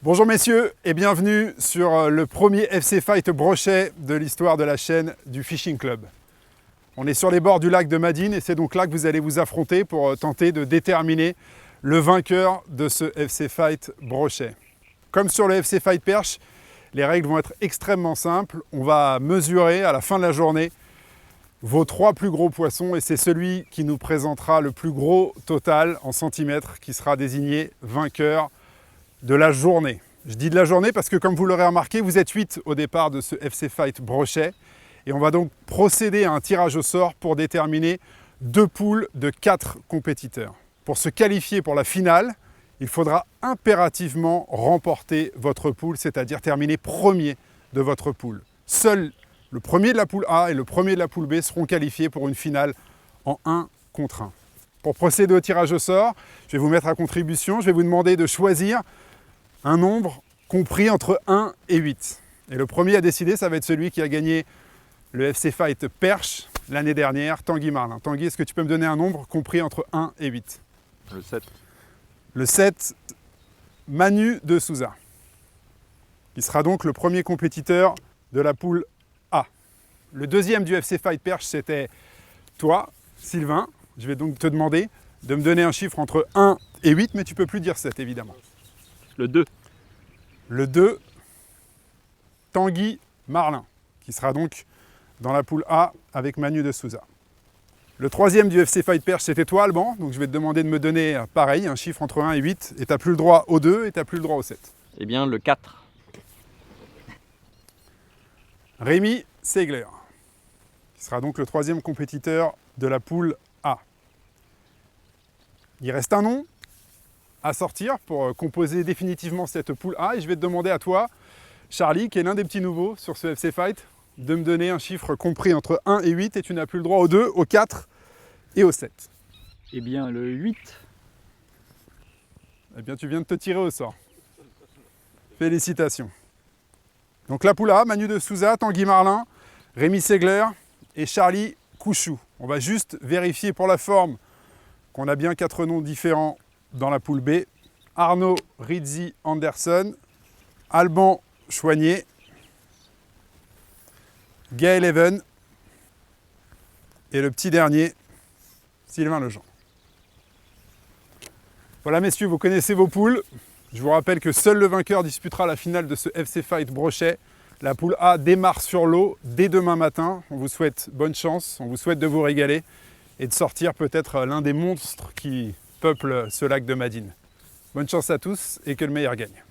Bonjour messieurs et bienvenue sur le premier FC Fight Brochet de l'histoire de la chaîne du Fishing Club. On est sur les bords du lac de Madine et c'est donc là que vous allez vous affronter pour tenter de déterminer le vainqueur de ce FC Fight Brochet. Comme sur le FC Fight Perche, les règles vont être extrêmement simples. On va mesurer à la fin de la journée vos 3 plus gros poissons et c'est celui qui nous présentera le plus gros total en centimètres qui sera désigné vainqueur de la journée. Je dis de la journée parce que comme vous l'aurez remarqué, vous êtes 8 au départ de ce FC Fight Brochet et on va donc procéder à un tirage au sort pour déterminer 2 poules de 4 compétiteurs. Pour se qualifier pour la finale, il faudra impérativement remporter votre poule, c'est-à-dire terminer premier de votre poule. Seul le premier de la poule A et le premier de la poule B seront qualifiés pour une finale en 1 contre 1. Pour procéder au tirage au sort, je vais vous mettre à contribution, je vais vous demander de choisir un nombre compris entre 1 et 8. Et le premier à décider, ça va être celui qui a gagné le FC Fight Perche l'année dernière, Tanguy Marlin. Tanguy, est-ce que tu peux me donner un nombre compris entre 1 et 8? Le 7. Le 7, Manu de Souza. Il sera donc le premier compétiteur de la poule A. Le deuxième du FC Fight Perche, c'était toi, Sylvain. Je vais donc te demander de me donner un chiffre entre 1 et 8, mais tu ne peux plus dire 7, évidemment. Le 2. Le 2, Tanguy Marlin, qui sera donc dans la poule A avec Manu de Souza. Le troisième du FC Fight Perche, c'était toi, Alban. Donc je vais te demander de me donner, pareil, un chiffre entre 1 et 8. Et tu n'as plus le droit au 2 et tu n'as plus le droit au 7. Eh bien, le 4. Rémi Segler, qui sera donc le troisième compétiteur de la poule A. Il reste un nom à sortir pour composer définitivement cette poule A. Et je vais te demander à toi, Charlie, qui est l'un des petits nouveaux sur ce FC Fight, de me donner un chiffre compris entre 1 et 8 et tu n'as plus le droit au 2, au 4 et au 7. Eh bien, le 8. Eh bien, tu viens de te tirer au sort. Félicitations. Donc la poule A, Manu de Souza, Tanguy Marlin, Rémi Segler et Charlie Couchou. On va juste vérifier pour la forme qu'on a bien 4 noms différents dans la poule B. Arnaud Rizzi Anderson, Alban Choignet, Gaël Even et le petit dernier, Sylvain Lejean. Voilà messieurs, vous connaissez vos poules. Je vous rappelle que seul le vainqueur disputera la finale de ce FC Fight Brochet. La poule A démarre sur l'eau dès demain matin. On vous souhaite bonne chance, on vous souhaite de vous régaler et de sortir peut-être l'un des monstres qui peuplent ce lac de Madine. Bonne chance à tous et que le meilleur gagne.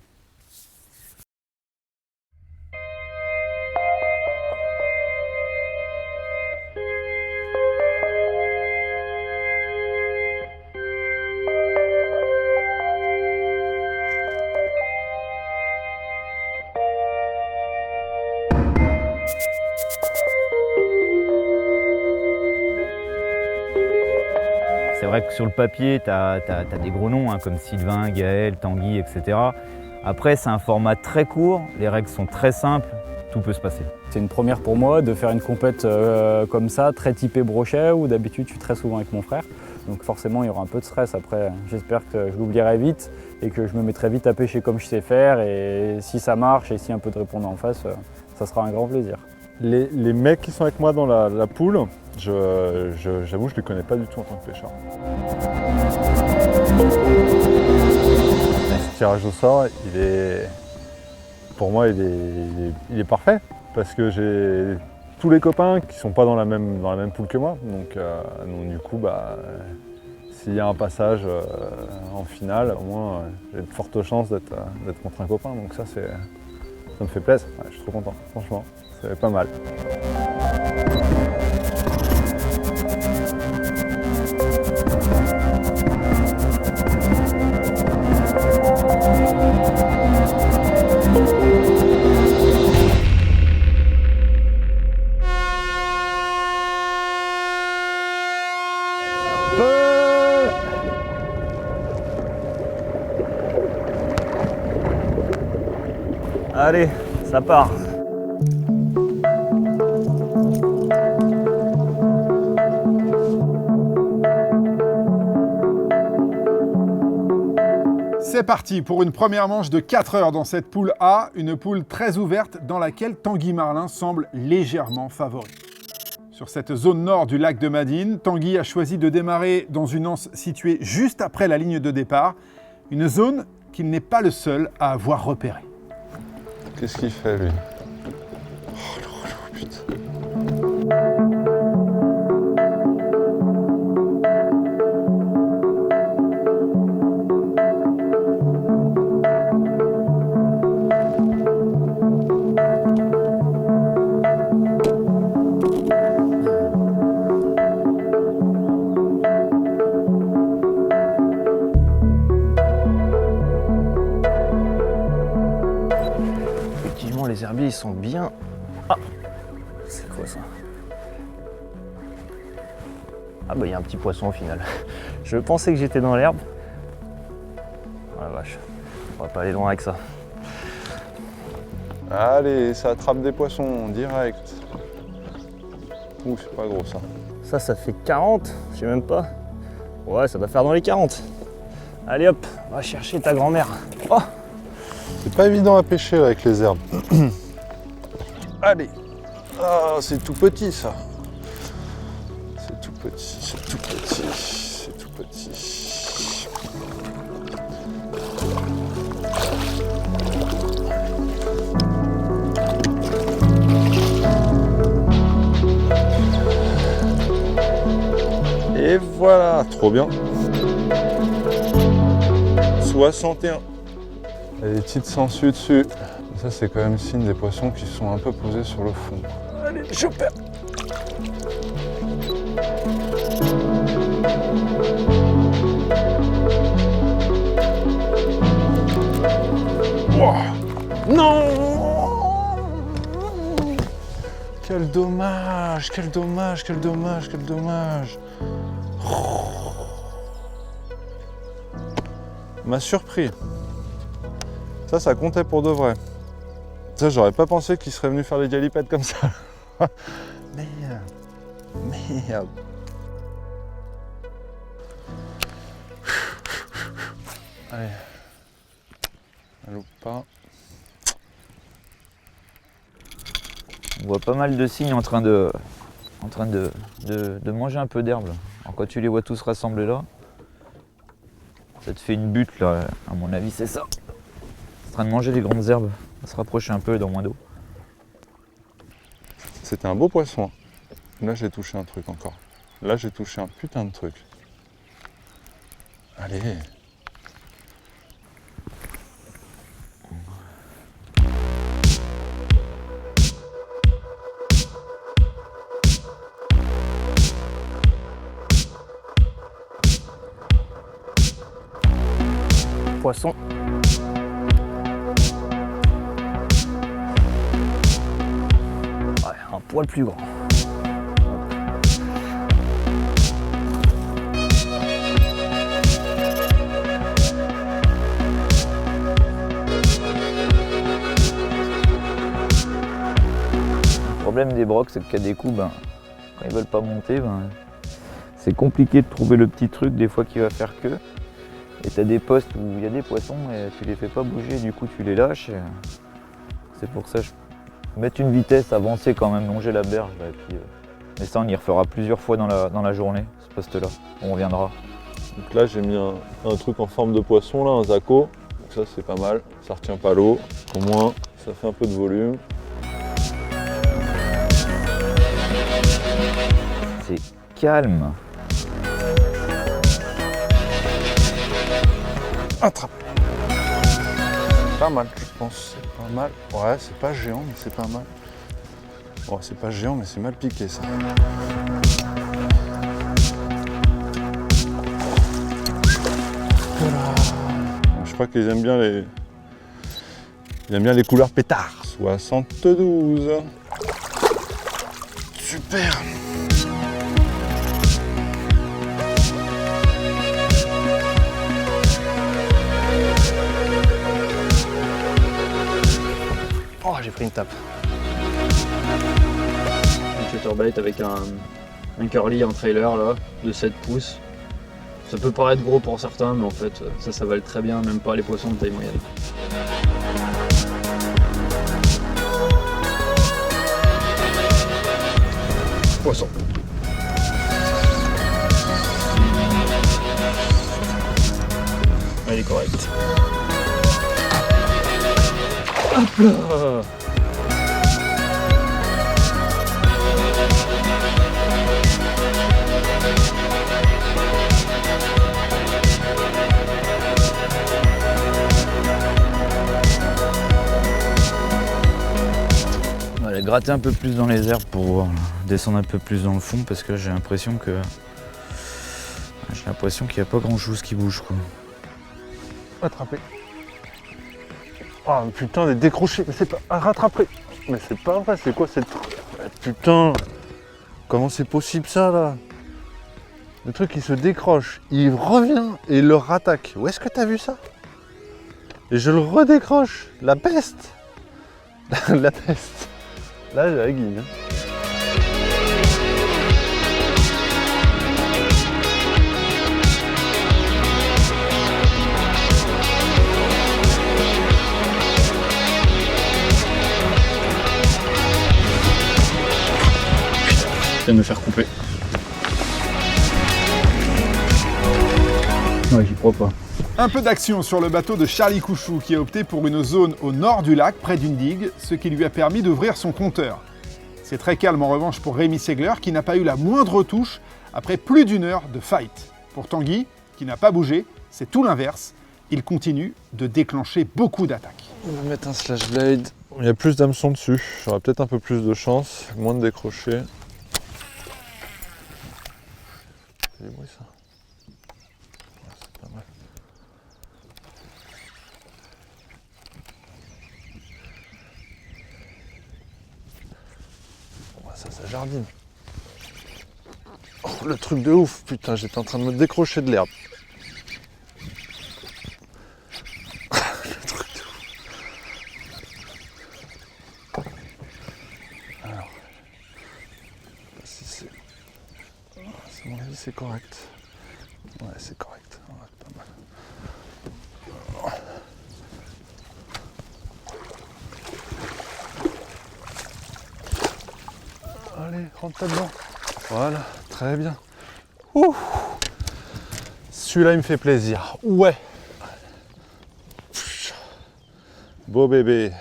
C'est vrai que sur le papier, tu as des gros noms hein, comme Sylvain, Gaël, Tanguy, etc. Après, c'est un format très court, les règles sont très simples, tout peut se passer. C'est une première pour moi de faire une compète comme ça, très typée brochet, où d'habitude je suis très souvent avec mon frère. Donc forcément, il y aura un peu de stress. Après, j'espère que je l'oublierai vite et que je me mettrai vite à pêcher comme je sais faire. Et si ça marche et si un peu de répondant en face, ça sera un grand plaisir. Les mecs qui sont avec moi dans la poule, j'avoue, je ne les connais pas du tout en tant que pêcheur. Ce tirage au sort, pour moi, il est parfait parce que j'ai tous les copains qui ne sont pas dans la même poule que moi. Donc du coup, s'il y a un passage en finale, au moins, j'ai de fortes chances d'être contre un copain. Donc ça me fait plaisir. Ouais, je suis trop content, franchement. C'est pas mal. Allez, ça part. C'est parti pour une première manche de 4 heures dans cette poule A, une poule très ouverte dans laquelle Tanguy Marlin semble légèrement favori. Sur cette zone nord du lac de Madine, Tanguy a choisi de démarrer dans une anse située juste après la ligne de départ, une zone qu'il n'est pas le seul à avoir repérée. Qu'est-ce qu'il fait lui? Oh le relou, putain. Les herbiers ils sont bien. Ah, c'est quoi ça? Ah bah il y a un petit poisson au final. Je pensais que j'étais dans l'herbe. Oh la vache, on va pas aller loin avec ça. Allez, ça attrape des poissons direct. Ouh, c'est pas gros ça. Ça fait 40, je sais même pas. Ouais, ça doit faire dans les 40. Allez hop, va chercher ta grand-mère. Oh! C'est pas évident à pêcher là, avec les herbes. Allez. Ah, c'est tout petit ça. C'est tout petit, c'est tout petit, c'est tout petit. Et voilà, trop bien. 61. Il y a des petites sangsues dessus. Ça, c'est quand même signe des poissons qui sont un peu posés sur le fond. Allez, choper! Wow. Non! Quel dommage, quel dommage, quel dommage, quel dommage! M'a surpris. Ça comptait pour de vrai. Ça, j'aurais pas pensé qu'il serait venu faire des galipettes comme ça. Merde. Merde. Allez. Elle loupe pas. On voit pas mal de signes en train de manger un peu d'herbe. Alors quand tu les vois tous rassemblés là, ça te fait une butte là, à mon avis c'est ça. En train de manger les grandes herbes, on va se rapprocher un peu dans moins d'eau. C'était un beau poisson. Là j'ai touché un truc encore. Là j'ai touché un putain de truc. Allez. Poisson. Ouais, un poil plus grand. Le problème des brocs, c'est qu'à des coups, quand ils veulent pas monter, c'est compliqué de trouver le petit truc des fois qui va faire queue. Et tu as des postes où il y a des poissons et tu les fais pas bouger, du coup tu les lâches. C'est pour ça que je vais mettre une vitesse avancée quand même, longer la berge. Là, et puis, mais ça on y refera plusieurs fois dans la journée, ce poste-là. On reviendra. Donc là j'ai mis un truc en forme de poisson, là, un zaco. Donc ça c'est pas mal, ça retient pas l'eau. Au moins ça fait un peu de volume. C'est calme. Attrape. Pas mal, je pense. C'est pas mal. Ouais, c'est pas géant, mais c'est pas mal. Bon, c'est pas géant, mais c'est mal piqué, ça. Voilà. Je crois qu'ils aiment bien les... Ils aiment bien les couleurs pétards. 72. Super. Oh, j'ai pris une tape. Un chatterbait avec un curly en trailer là, de 7 pouces. Ça peut paraître gros pour certains, mais en fait, ça valait très bien, même pas les poissons de taille moyenne. Poisson. Elle est correcte. Hop là! On va aller gratter un peu plus dans les herbes pour voir, là, descendre un peu plus dans le fond parce que j'ai l'impression qu'il n'y a pas grand chose qui bouge quoi. Attrapé. Oh putain, des décrochés, mais c'est pas à rattraper. Mais c'est pas vrai, c'est quoi cette... Putain, comment c'est possible ça là? Le truc il se décroche, il revient et il le rattaque. Où est-ce que t'as vu ça? Et je le redécroche, la peste. La peste. Là j'ai la guille. Je viens de me faire couper. Ouais, j'y crois pas. Un peu d'action sur le bateau de Charlie Couchou qui a opté pour une zone au nord du lac, près d'une digue, ce qui lui a permis d'ouvrir son compteur. C'est très calme en revanche pour Rémi Segler qui n'a pas eu la moindre touche après plus d'une heure de fight. Pour Tanguy, qui n'a pas bougé, c'est tout l'inverse. Il continue de déclencher beaucoup d'attaques. On va mettre un slash blade. Il y a plus d'hameçons dessus, j'aurai peut-être un peu plus de chance, moins de décrochés. C'est des bruits ça. Ouais, c'est pas mal. Bon, ça jardine. Oh, le truc de ouf, putain, j'étais en train de me décrocher de l'herbe. Le truc de ouf. Alors, si c'est... À mon avis, c'est correct. Ouais, c'est correct. Ouais, c'est pas mal. Allez, rentre là-dedans. Voilà, très bien. Ouh. Celui-là, il me fait plaisir. Ouais. Beau bébé.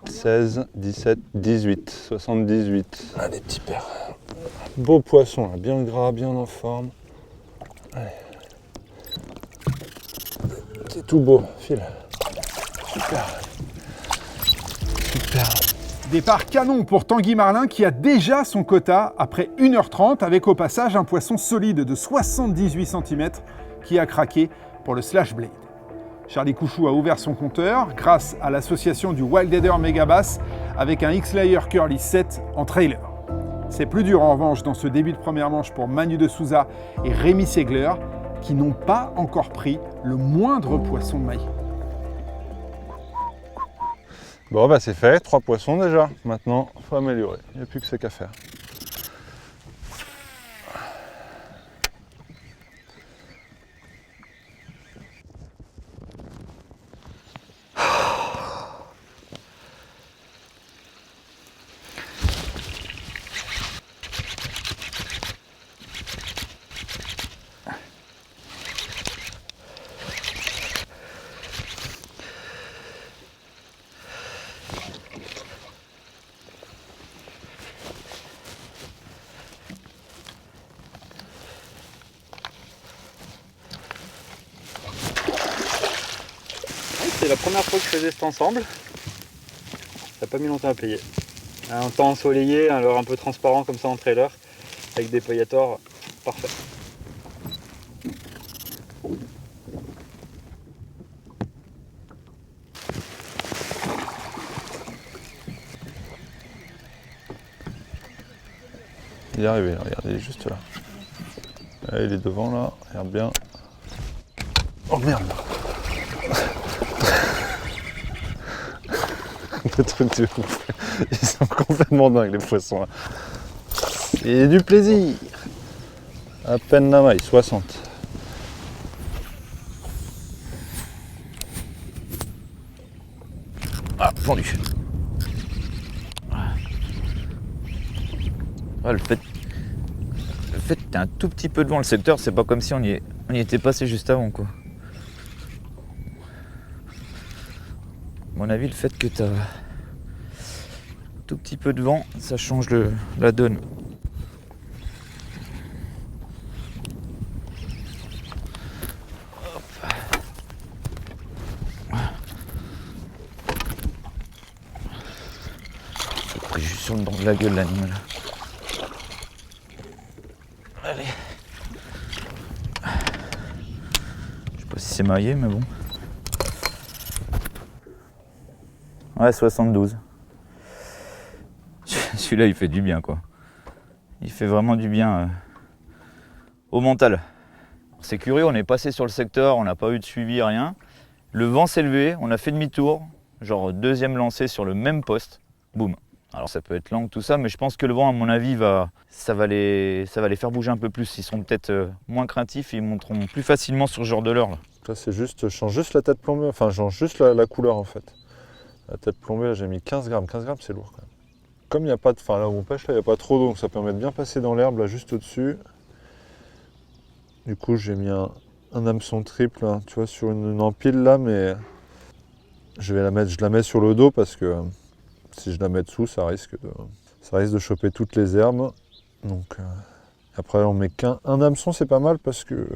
16, 17, 18, 78. Allez, petit père. Beau poisson, là, bien gras, bien en forme. Allez. C'est tout beau, file. Super. Super. Départ canon pour Tanguy Marlin qui a déjà son quota après 1h30 avec au passage un poisson solide de 78 cm qui a craqué pour le slash blade. Charlie Couchou a ouvert son compteur grâce à l'association du Wild Header Megabass avec un X-Layer Curly 7 en trailer. C'est plus dur en revanche dans ce début de première manche pour Manu de Souza et Rémi Segler qui n'ont pas encore pris le moindre poisson maillot. Bon bah c'est fait, 3 poissons déjà. Maintenant, il faut améliorer. Il n'y a plus que ça qu'à faire. C'est la première fois que je faisais cet ensemble. Ça n'a pas mis longtemps à payer. Un temps ensoleillé, un leurre un peu transparent comme ça en trailer, avec des paillators parfaits. Il est arrivé, regarde, il est juste là. Là, il est devant là, regarde bien. Oh merde! Le truc de ouf. Ils sont complètement dingues les poissons là. C'est du plaisir! À peine la maille, 60. Ah, pendu. Ah, le fait que t'es un tout petit peu devant le secteur, c'est pas comme si on y était passé juste avant, quoi. À mon avis, le fait que t'as un tout petit peu de vent, ça change la donne. J'ai pris juste sur le bord de la gueule, l'animal. Allez. Je sais pas si c'est maillé, mais bon. Ouais, 72. Celui-là, il fait du bien, quoi. Il fait vraiment du bien au mental. C'est curieux, on est passé sur le secteur, on n'a pas eu de suivi, rien. Le vent s'est levé, on a fait demi-tour, genre deuxième lancée sur le même poste. Boum. Alors ça peut être lent, tout ça, mais je pense que le vent, à mon avis, ça va les faire bouger un peu plus. Ils seront peut-être moins craintifs et ils monteront plus facilement sur ce genre de leurre, là. Ça c'est juste, je change juste la tête plombée, enfin je change juste la couleur en fait. La tête plombée, là j'ai mis 15 grammes. 15 grammes c'est lourd quand même. Comme il n'y a pas de, enfin là où on pêche, là il n'y a pas trop d'eau, donc ça permet de bien passer dans l'herbe là juste au-dessus. Du coup j'ai mis un hameçon triple, hein, tu vois, sur une empile là, mais je la mets sur le dos parce que si je la mets dessous, ça risque de choper toutes les herbes. Donc après on met qu'un hameçon, c'est pas mal parce que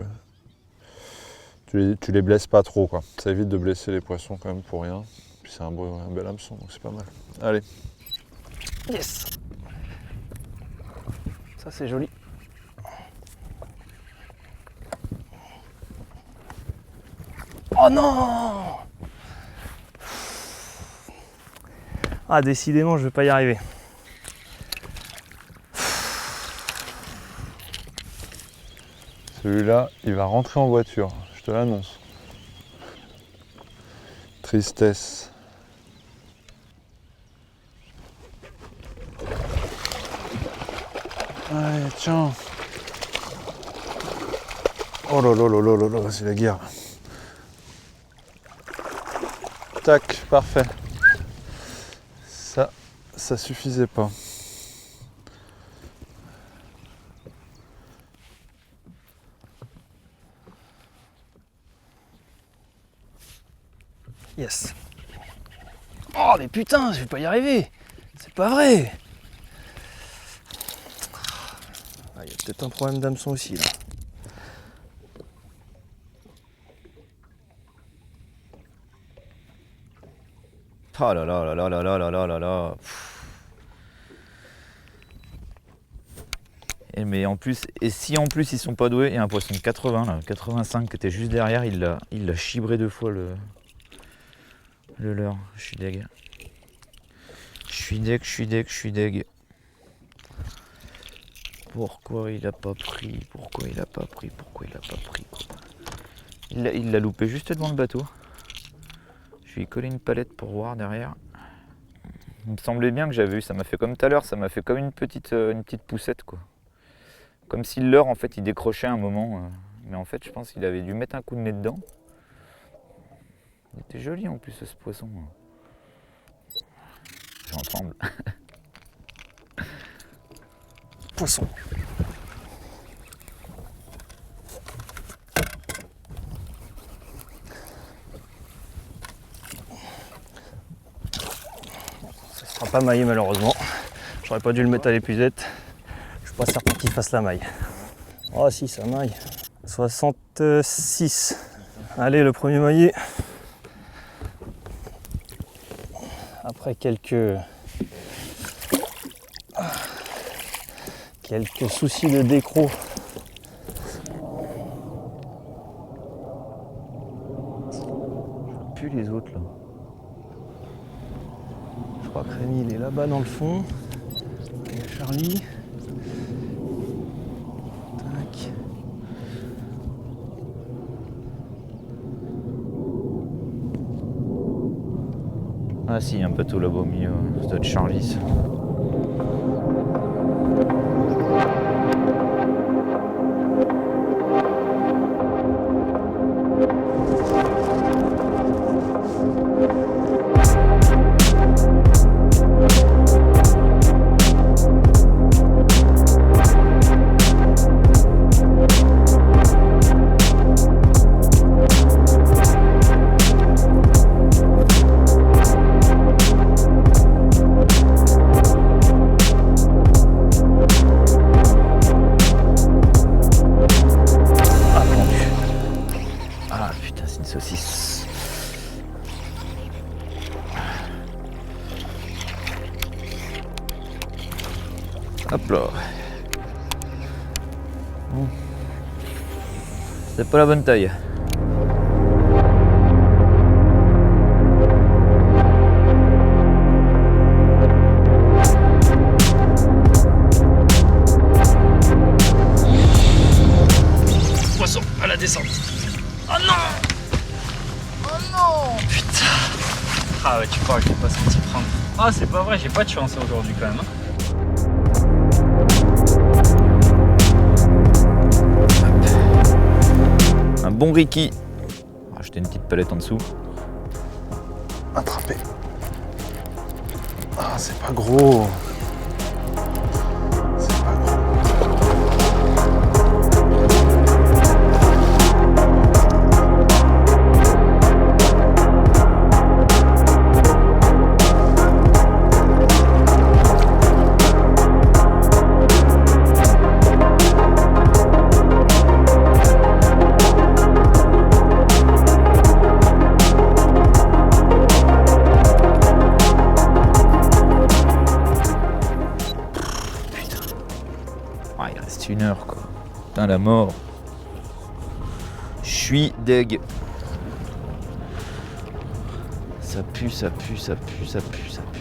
tu les blesses pas trop, quoi. Ça évite de blesser les poissons quand même pour rien. Puis c'est un bel hameçon, donc c'est pas mal. Allez. Yes. Ça c'est joli. Oh non! Ah décidément je vais pas y arriver. Celui-là, il va rentrer en voiture, je te l'annonce. Tristesse. Allez, tiens. Oh là là là là là là, c'est la guerre. Tac, parfait. Ça suffisait pas. Yes. Oh mais putain, je vais pas y arriver. C'est pas vrai. Ah, il y a peut-être un problème d'hameçon aussi là. Oh là là là là là là là là là là. Mais en plus, et si en plus ils sont pas doués, il y a un poisson de 80 là, 85 qui était juste derrière, il l'a chibré 2 fois le leurre. Je suis deg. Je suis deg. Pourquoi il a pas pris? Il l'a loupé juste devant le bateau. Je lui ai collé une palette pour voir derrière. Il me semblait bien que j'avais eu, ça m'a fait comme tout à l'heure, ça m'a fait comme une petite poussette, quoi. Comme si le leurre en fait il décrochait un moment. Mais en fait je pense qu'il avait dû mettre un coup de nez dedans. Il était joli en plus ce poisson. J'en tremble. Poisson. Ça sera pas maillé malheureusement. J'aurais pas dû le mettre à l'épuisette. Je suis pas certain qu'il fasse la maille. Oh si, ça maille. 66. Allez, le premier maillé. Après quelques soucis de décro. Plus les autres là. Je crois que Rémi il est là-bas dans le fond. Il y a Charlie. Tac. Ah si, il y a un bateau là-bas au milieu, ça doit être Charlie. Hop là. Bon. C'est pas la bonne taille. Poisson à la descente. Oh non! Oh non! Putain! Ah ouais, tu crois que je l'ai pas senti prendre. Ah, c'est pas vrai, j'ai pas de chance aujourd'hui quand même. Un bon Ricky. On va rajouter une petite palette en dessous. Attrapé. Ah, c'est pas gros. C'est pas gros. Ah, il reste 1 heure quoi. Putain la mort. Je suis deg. Ça pue, ça pue, ça pue, ça pue, ça pue.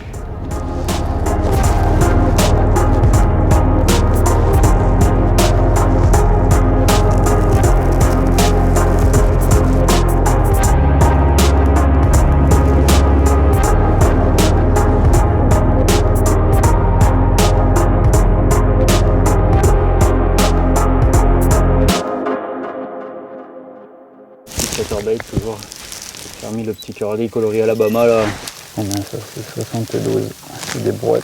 Chatterbait toujours. J'ai remis le petit curly coloris Alabama là. Oh non, ça c'est 72, c'est des brouettes.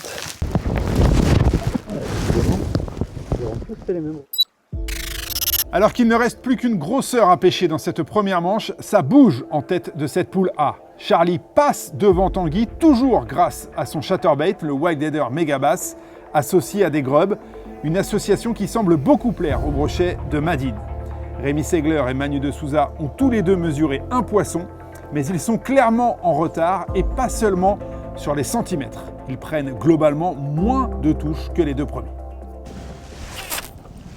Alors qu'il ne reste plus qu'une grosseur à pêcher dans cette première manche, ça bouge en tête de cette poule A. Charlie passe devant Tanguy, toujours grâce à son chatterbait, le Wild Header Megabass, associé à des grubs, une association qui semble beaucoup plaire au brochet de Madine. Rémi Segler et Manu de Souza ont tous les deux mesuré un poisson, mais ils sont clairement en retard et pas seulement sur les centimètres. Ils prennent globalement moins de touches que les deux premiers.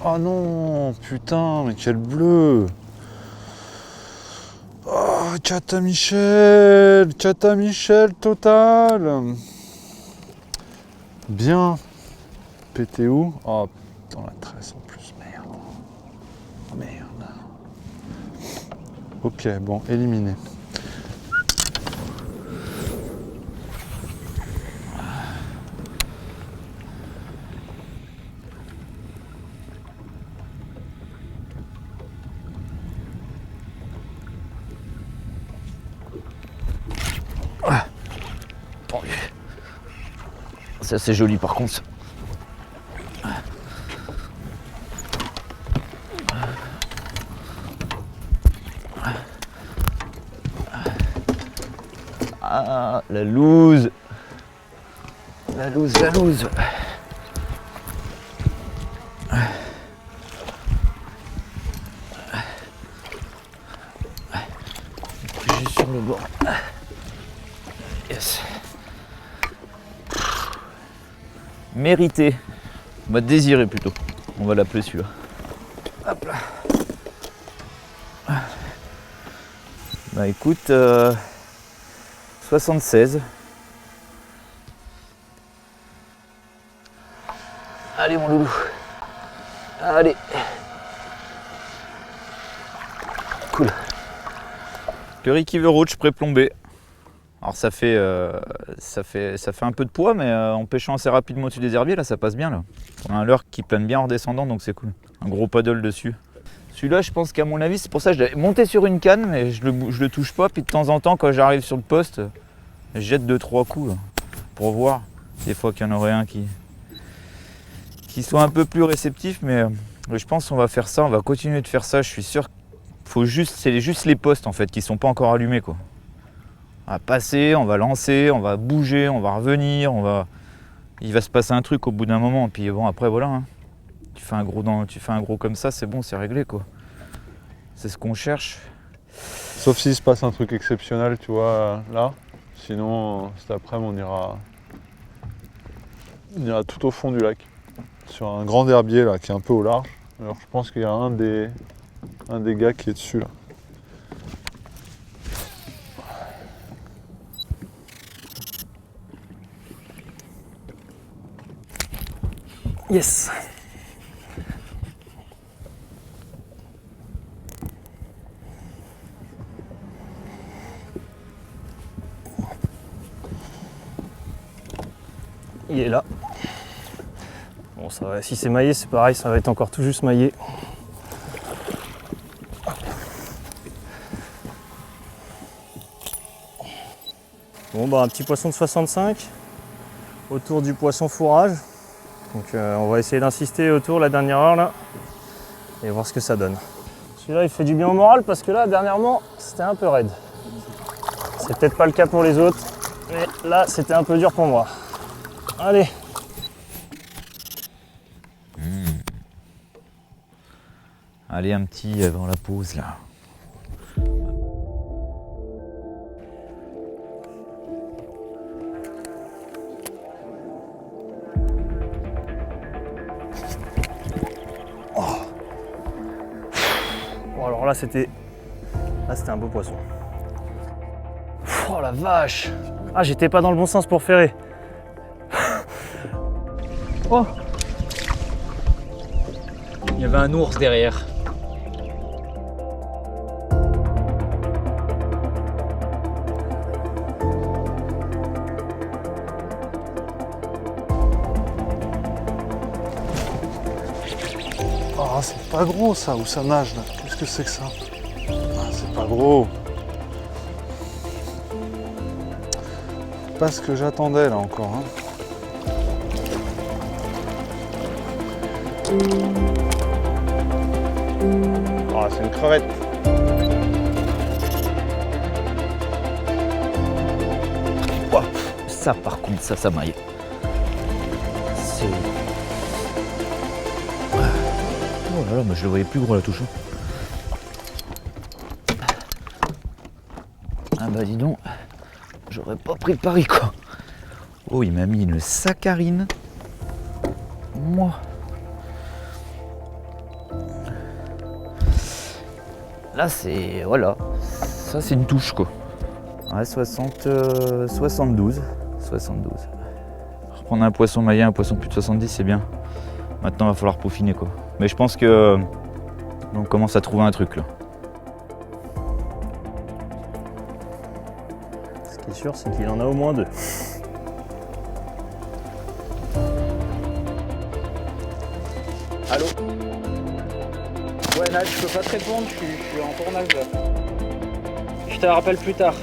Oh non, putain, mais quel bleu! Oh, Chata Michel total! Bien. Pété où? Oh, dans la tresse en plus, merde. Merde. Ok, bon, éliminé. C'est assez joli par contre. Ah, la loose. La loose, la loose. Juste sur le bord. Yes. Mérité. On va désirer plutôt. On va l'appeler celui-là. Hop là. Bah écoute, 76. Allez mon loulou. Allez. Cool. Le Ricky Roach pré-plombé. Alors ça fait un peu de poids, mais en pêchant assez rapidement au-dessus des herbiers, là ça passe bien là. On a un leurre qui plane bien en descendant, donc c'est cool. Un gros paddle dessus. Celui-là, je pense qu'à mon avis, c'est pour ça que je l'avais monté sur une canne, mais je le touche pas. Puis de temps en temps, quand j'arrive sur le poste, je jette 2-3 coups là, pour voir. Des fois qu'il y en aurait un qui soit un peu plus réceptif, mais je pense qu'on va faire ça, on va continuer de faire ça. Je suis sûr c'est juste les postes en fait qui sont pas encore allumés quoi. On va passer, on va lancer, on va bouger, on va revenir, il va se passer un truc au bout d'un moment. Puis bon, après voilà, hein. Tu fais un gros comme ça, c'est bon, c'est réglé quoi. C'est ce qu'on cherche. Sauf s'il se passe un truc exceptionnel, tu vois, là. Sinon, cet après-midi, on ira tout au fond du lac. sur un grand herbier là qui est un peu au large. Alors je pense qu'il y a un des gars qui est dessus là. Yes. Il est là. Bon, ça va. Si c'est maillé, c'est pareil, ça va être encore tout juste maillé. Bon, bah un petit poisson de 65 autour du poisson fourrage. Donc on va essayer d'insister autour la dernière heure là et voir ce que ça donne. Celui-là il fait du bien au moral parce que là dernièrement c'était un peu raide. C'est peut-être pas le cas pour les autres, mais là c'était un peu dur pour moi. Allez. Allez, un petit avant la pause là. Bon alors là c'était un beau poisson. Oh la vache. Ah j'étais pas dans le bon sens pour ferrer. Oh! Il y avait un ours derrière. Ah, c'est pas gros ça, où ça nage là. Qu'est-ce que c'est que ça? Ah, c'est pas gros. Pas ce que j'attendais là encore. Hein. Ah, c'est une crevette. Ouah, ça par contre, ça maille. C'est... Oh là là, mais je le voyais plus gros la touche. Ah bah dis donc, j'aurais pas pris le pari quoi. Oh, il m'a mis une saccharine. Moi. Là c'est... Voilà. Ça c'est une touche quoi. Ouais, 72. 72. Reprendre un poisson maillé, un poisson plus de 70 c'est bien. Maintenant il va falloir peaufiner quoi. Mais je pense que on commence à trouver un truc là. Ce qui est sûr c'est qu'il en a au moins deux. Allô? Ouais, Nat, je peux pas te répondre, je suis en tournage là. Je te rappelle plus tard,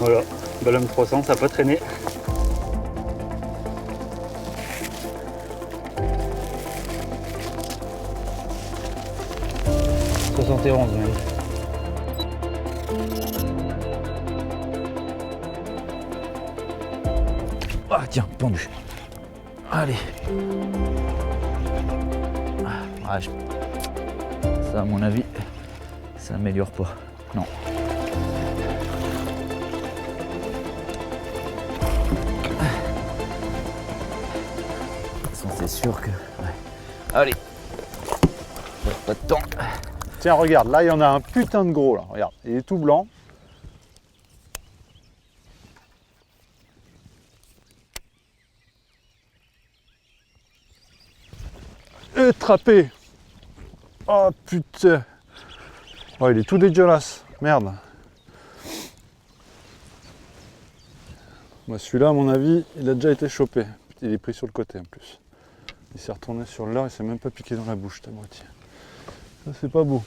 Voilà, ballon 300, ça n'a pas traîné. « 71 même. Ah tiens, pendu. Allez. Ah, ça à mon avis, ça améliore pas. Non. C'est sûr que... Ouais. Allez. Pas de temps. Tiens, regarde, là il y en a un putain de gros là. Regarde, il est tout blanc. Attrapé. Oh putain. Oh, il est tout dégueulasse. Merde. Moi, celui-là, à mon avis, il a déjà été chopé. Il est pris sur le côté en plus. Il s'est retourné sur le leurre, il s'est même pas piqué dans la bouche, ta moitié. Ça, c'est pas beau.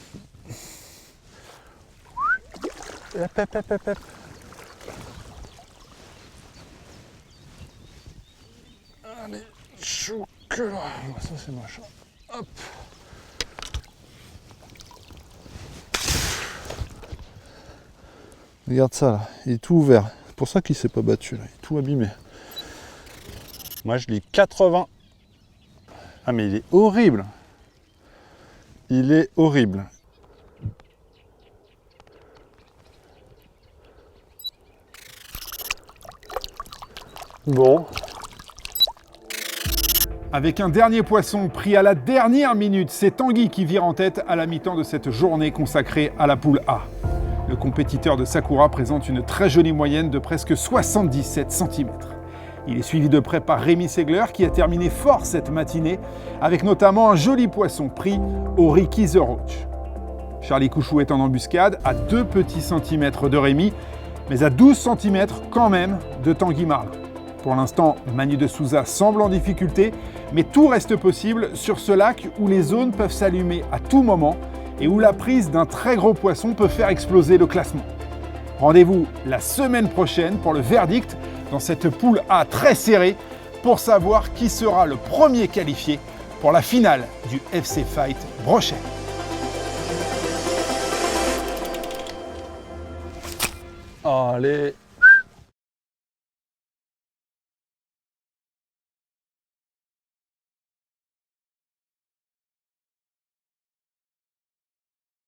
Hop, hop, hop, hop, hop. Allez, chocolat. Ça c'est machin. Hop. Regarde ça là, il est tout ouvert. C'est pour ça qu'il s'est pas battu là, il est tout abîmé. Moi je l'ai 80. Ah mais il est horrible. Il est horrible. Bon. Avec un dernier poisson pris à la dernière minute, c'est Tanguy qui vire en tête à la mi-temps de cette journée consacrée à la poule A. Le compétiteur de Sakura présente une très jolie moyenne de presque 77 cm. Il est suivi de près par Rémi Segler qui a terminé fort cette matinée avec notamment un joli poisson pris au Ricky the Roach. Charlie Couchou est en embuscade à 2 petits centimètres de Rémi, mais à 12 cm quand même de Tanguy Marlin. Pour l'instant, Manu de Souza semble en difficulté, mais tout reste possible sur ce lac où les zones peuvent s'allumer à tout moment et où la prise d'un très gros poisson peut faire exploser le classement. Rendez-vous la semaine prochaine pour le verdict dans cette poule A très serrée pour savoir qui sera le premier qualifié pour la finale du FC Fight Brochet. Allez.